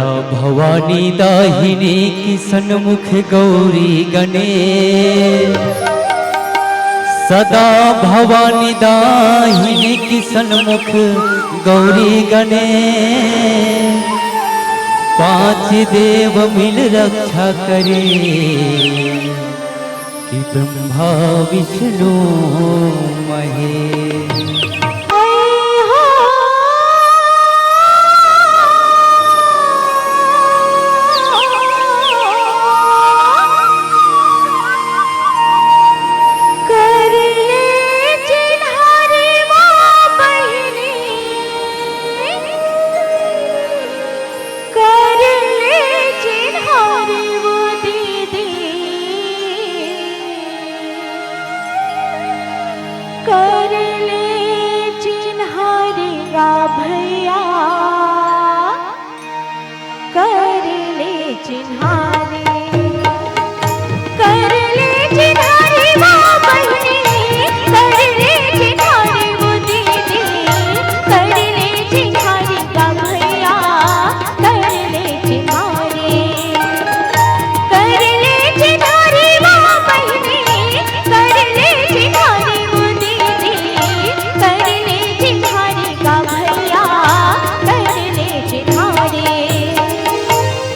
सदा भवानी दाहिनी की सन्मुख गौरी गणेश, सदा भवानी दाहिनी की सन्मुख गौरी गणेश। पांच देव मिल रक्षा करे कि ब्रह्मा विष्णु महेश। भैया कर ले चिन्हारे, कर ले चिन्हारे वो बहनी, कर ले चिन्हारे वो दीदी, कर ले चिन्हारे का भैया, कर ले चिन्हारे, कर ले चिन्हारे वो बहनी, कर ले चिन्हारे वो दीदी, कर ले चिन्हारे का भैया, कर ले चिन्हारे।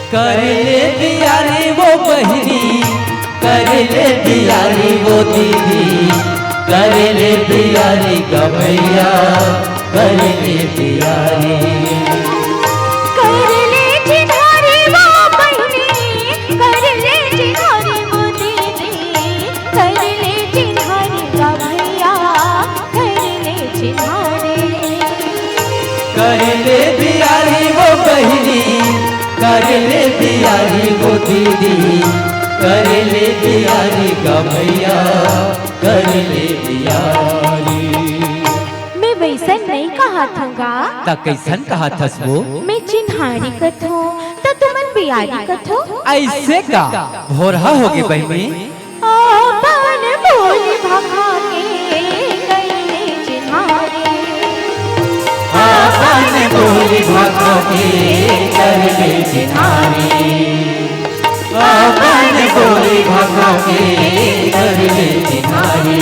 कर ले दियारी वो बहनी, कर ले दियारी वो दीदी, कर ले दियारी का भैया, कर ले दियारी। कर ले चिन्हारे वो बहनी, कर ले चिन्हारे वो दीदी, कर ले चिन्हारे का भैया, कर ले चिन्हारे। कर ले दियारी वो बहनी, कर ले दियारी वो दीदी, कर ले दियारी का भैया, कर ले दियारी। मैं वैसन नहीं कहा थूंगा, ता कैसन कहा थस वो? मैं चिन्हारी कथो तो तुमन बियारी कथो। ऐसे का भोरहा होगी बहनी। अपन बोली भखा के गईले चिन्हारे, अपन बोली भखा के कर ले चिन्हारी, अपन बोली भखा के कर ले चिन्हारी,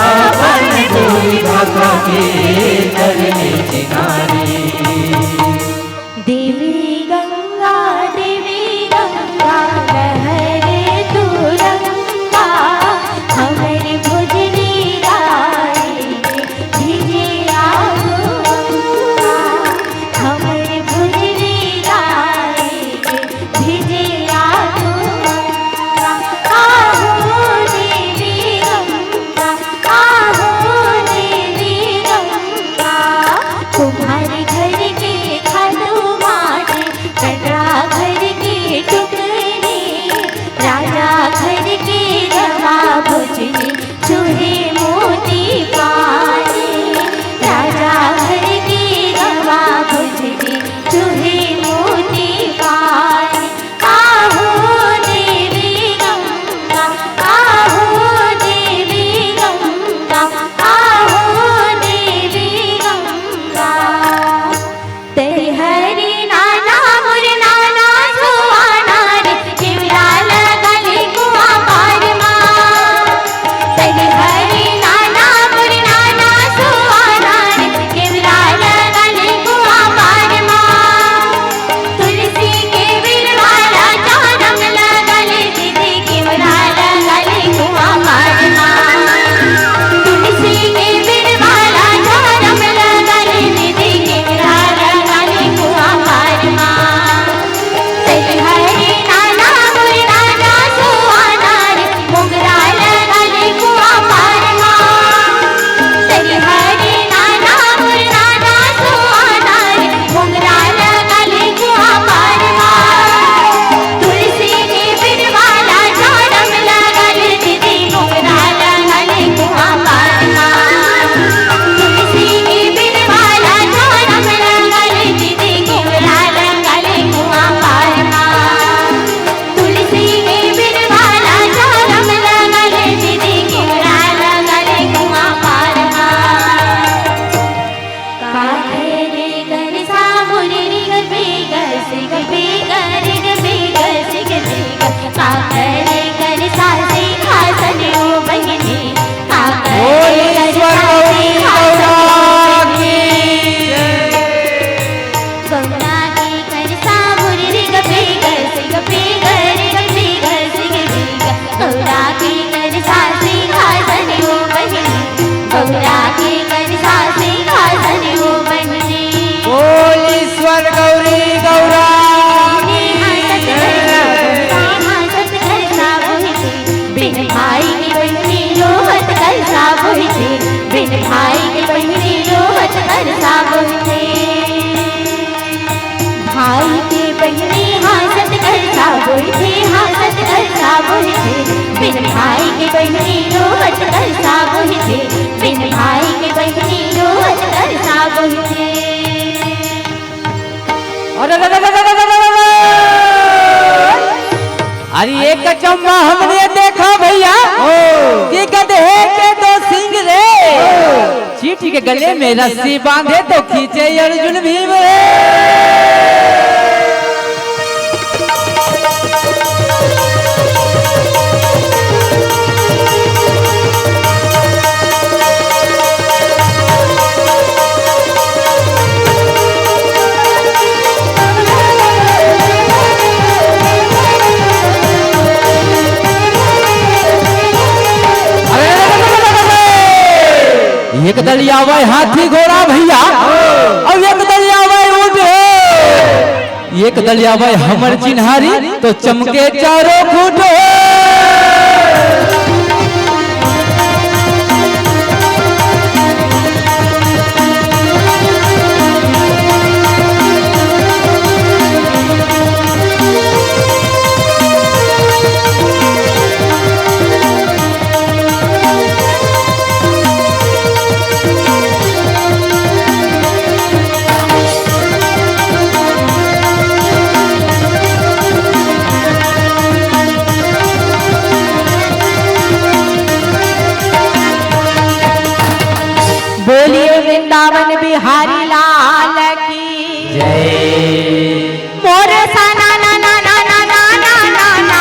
अपन बोली भखा के कर ले चिन्हारी। देवी गंगा लहरे तुरंगा, हमारी भुजनी गाए भिजे आगुआ, हमारी भुजनी गाए भिजे आगुआ। आहो देवी गंगा, आहो देवी गंगा, तुम्हारे घर के खालू माटी भाई के बहनी हासत कर साबुर थे, हासत कर साबुर थे। बिन भाई के बहनी रोवत कर साबुर थे, बिन भाई के बहनी रोवत कर साबुर थे। अरे एक चम्मा हमने देखा भैया कि गधे के दो सिंह रे, चींटी के गले में रस्सी बांधे तो खींचे अर्जुन भीम रे। एक दलिया वह हाथी घोड़ा भैया और एक दलिया वह ऊंट, एक दलिया वह हमर चिन्हारी तो चमके चारों फूट। बोलिए वृंदावन बिहारी लाल की जय। मोर सा ना ना ना ना ना ना ना ना ना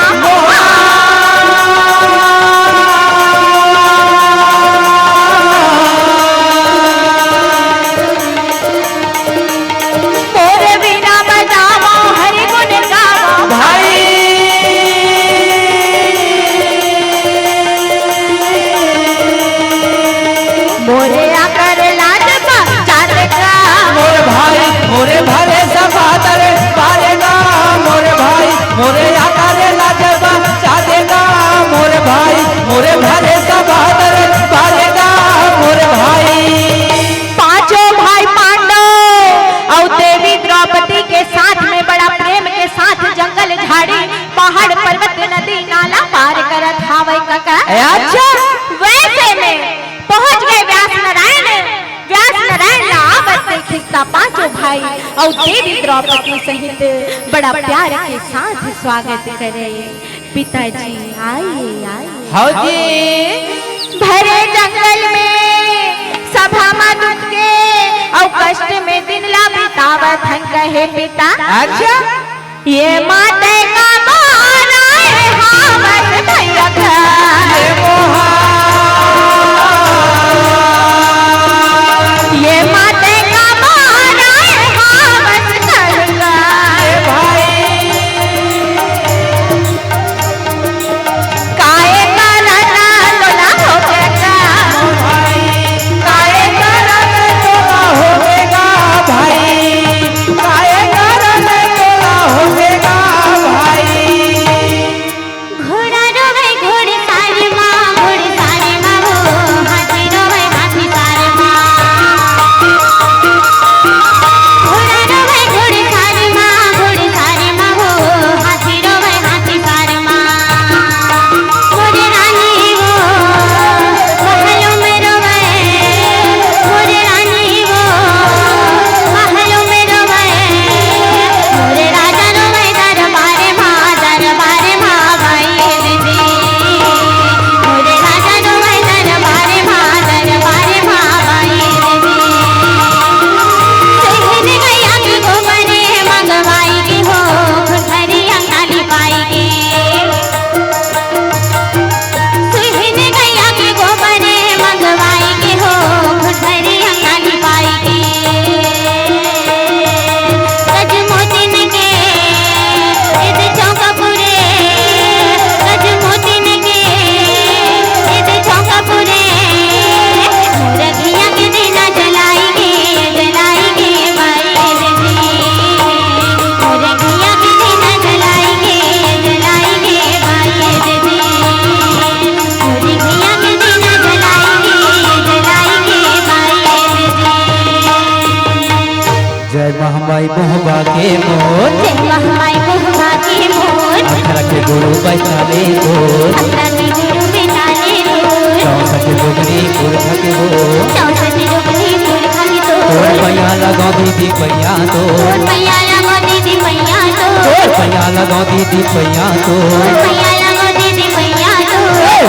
मोर बिना बजावो हरि गुण गावो भाई मोरे आकर लाज का चार का मोरे भाई मोरे भरे सबादर पारेगा, मोरे भाई मोरे आकार लाजबा चादेगा, मोरे भाई मोरे भरे सबादर पारेगा, मोरे भाई। पांचों भाई पांडव और देवी द्रौपदी के साथ में बड़ा प्रेम के साथ जंगल झाड़ी पहाड़ पर्वत नदी नाला पार करत हावै काका। अच्छा वैसे में पहुंच गए व्यास नारायण लावत से खिस्सा पांचों भाई और देवी द्रौपदी सहित बड़ा प्यार के साथ स्वागत करे। पिताजी आइए आइए। हाँ जी भरे जंगल में सभा में दुख के और कष्ट में दिन ला बितावत हन कहे पिता। अच्छा ये माते का मारा है हावत भैया ये माते का मारा है हावत करगा काए का राना लोला हो गया काहे कारण तोला होवेगा भाई, काहे कारण तोला होवेगा भाई। घोड़ा रोवे घोड़े सारी माँ घोड़े मोर जय महामाई बहुमा के मोर अखरा के गुरु बैठाले गोर अपना के गुरु बिठाले मोर 64 जोगनी पुरखा के हो 64 जोगनी पुरखा के तो तोर पैया लगाओ दीदी पैया तो पैया लगो दीदी पैया तो तोर पैया लगाओ दीदी पैया तो पैया लगो दीदी पैया तो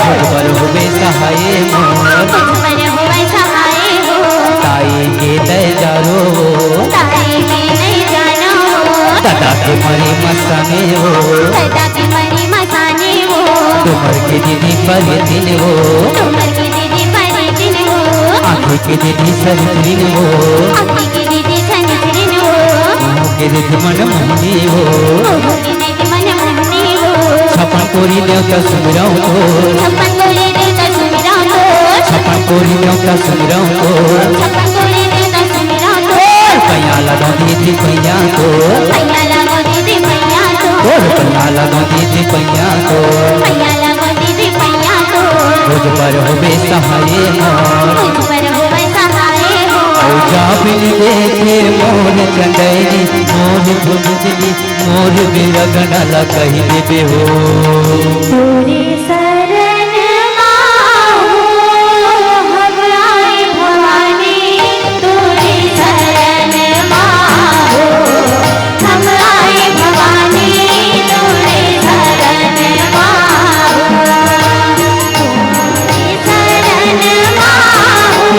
मुझ पर हुए सहाय मोर मुझ पर हुए सहाय हो ताई के दय जारो ताई के नहीं जानो दादा के मरी मसाने हो सदा के मरी मसाने हो तुमर के दीदी पर दिन हो तुमर के दीदी पर दिन हो आँखी के दीदी सरजरीन हो आँखी के दीदी संजरीन हो मुँह के दीदी मन मोहनी हो मुँह के दीदी मन मोहनी हो छप्पन कोरी देवता सुमिरौ तो छप्पन कोरी देवता सुमिरौ तो छप्पन कोरी देवता सुमिरौ तो छप्पन कोरी देवता सुमिरौ तो पैया लगाओ दीदी पैया तो पैया लगो दीदी पैया तो पैया लगाओ दीदी पैया तो पैया लगो दीदी पैया तो मुझ पर होवे सहाय मोर मुझ पर हुए सहाय हो जाबिन देखे मोर चंदैनी मोर धुंधली मोर बिरगन कही देवे हो तोरे शरण माहू हम आए भवानी तोरे शरण माहू हम आए भवानी तोरे शरण माहू तोरे शरण माहू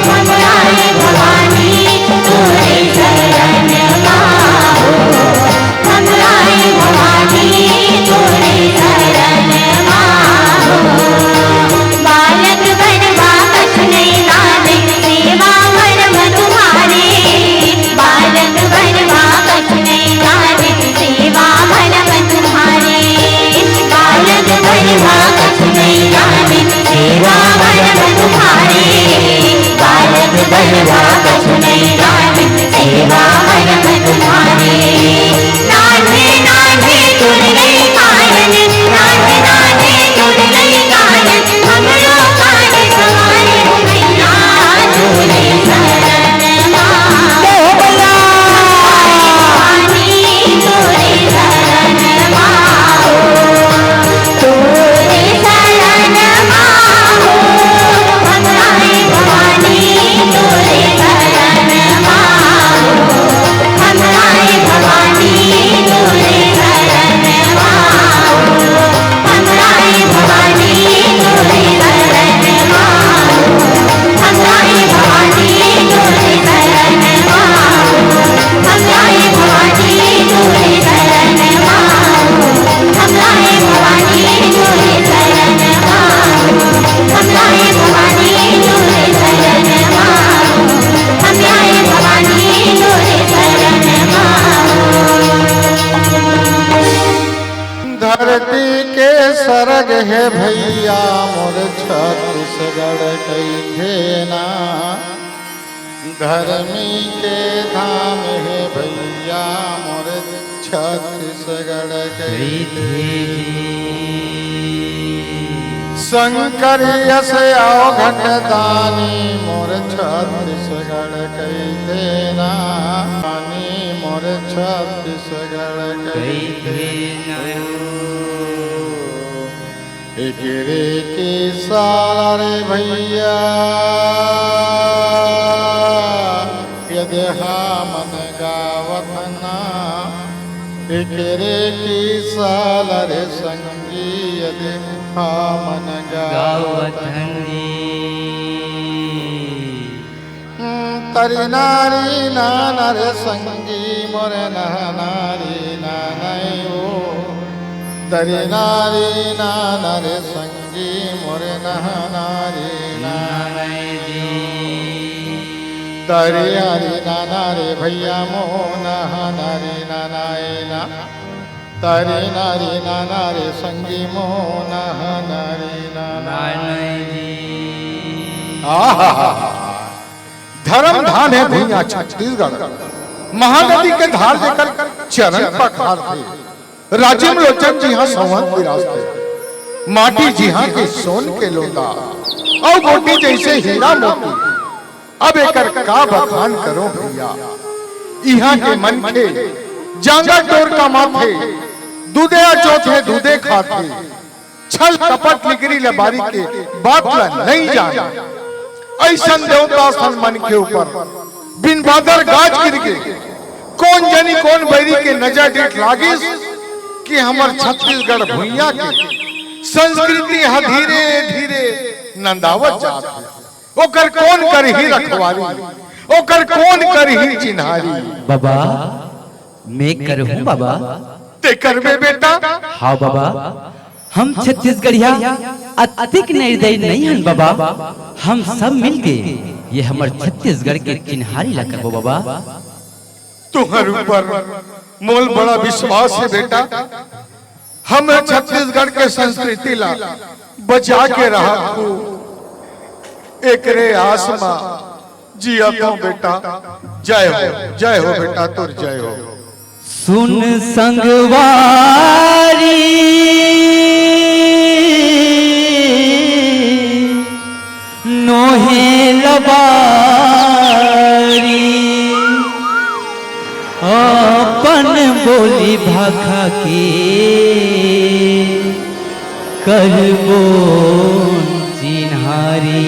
हम आए भवानी तोरे शरण माहू हम आए भवानी तोरे शरण माहू बालक बनवा कछ नहीं लाने सेवा करम तुम्हारे बालक बनवा कछ नहीं लाने सेवा करम तुम्हारे बालक बनवा कछ नहीं लाने सेवा करम तुम्हारे बालक बनवा कछ नहीं लाने सेवा करम तुम्हारे नाने नाने तुर नहीं कायन नाने नाने तुर नहीं कायन हमरो कान सवारे हो मैया तोरे शरण माहू भवानी तोरे शरण माहू तोरे शरण माहू हम आए भवानी तोरे शरण माहू हम आए भवानी तोरे शरण माहू हम आए भवानी तोरे शरण माहू हम आए भवानी तोरे शरण माहू हम आए भवानी तोरे शरण माहू हम आए भवानी तोरे शरण माहू हम आए भवानी तोरे शरण माहू हम आए भवानी तोरे शरण धरती के सरग है भैया मोर छत्तीसगढ़ कई थेना धर्मी के धाम है भैया मोर छत्तीसगढ़ कई शंकर यस अवघट दानी मोर छत्तीसगढ़ कई देना मोर छत्तीसगढ़ कई एकरे के सारे भैया यदि मन गावत ना एकरे की सालरे संगी यदि मन गावत तरी नारी नानर संगी मोर नारी नानय ओ तरी नारी नानर संगी मोर नारी नानय तरी हरी नाना रे भैया मो नारी नानायना तरी नारी नाना रे संगी मो नारी धर्म धाम है भैया छत्तीसगढ़ महानदी के धार देकर चरण पखारते राजीव लोचन जी हाँ संवत विराजते माटी जी हाँ के सोन के लोटा और गोटी जैसे हीरा मोती अब एक का बखान करो भैया यहाँ के मन के जांगा टोर का माथे दूधे चौथे दूधे खाते छल कपट लिगरी लबारी के बात ला नहीं जाने ऐसन देवता सन मन के ऊपर बिन बादर गाज गिर गए कौन जनी कौन बैरी के नजर डेट लागिस कि हमर छत्तीसगढ़ भुइया के संस्कृति हा धीरे धीरे नंदावत जात है ओकर कौन करही रखवारी ओकर कौन करही चिन्हारी। बाबा मैं करहूं बाबा। ते करबे बेटा? हाँ बाबा हम छत्तीसगढ़िया अधिक निर्दयी नहीं हन बाबा। हम सब मिलके ये हमर छत्तीसगढ़ के चिन्हारी ला करबो बाबा। तुम्हारे ऊपर मोल बड़ा विश्वास है बेटा। हम छत्तीसगढ़ के संस्कृति ला बचा के रहा एक रे आसमा जिया तो बेटा। जय हो बेटा तुर जय हो। सुन संगवारी नोहे लबारी अपन बोली भाखा के करबो चिन्हारी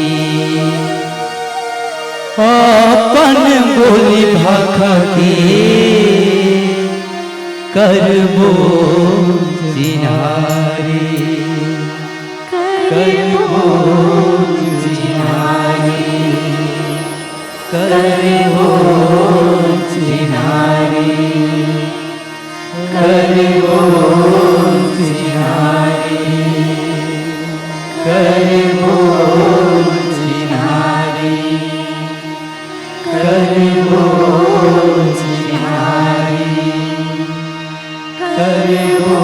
अपन बोली भाखा के करबो चिन्हारी करबो चिन्हारी करबो चिन्हारी करबो चिन्हारी करबो चिन्हारी करबो चिन्हारी करबो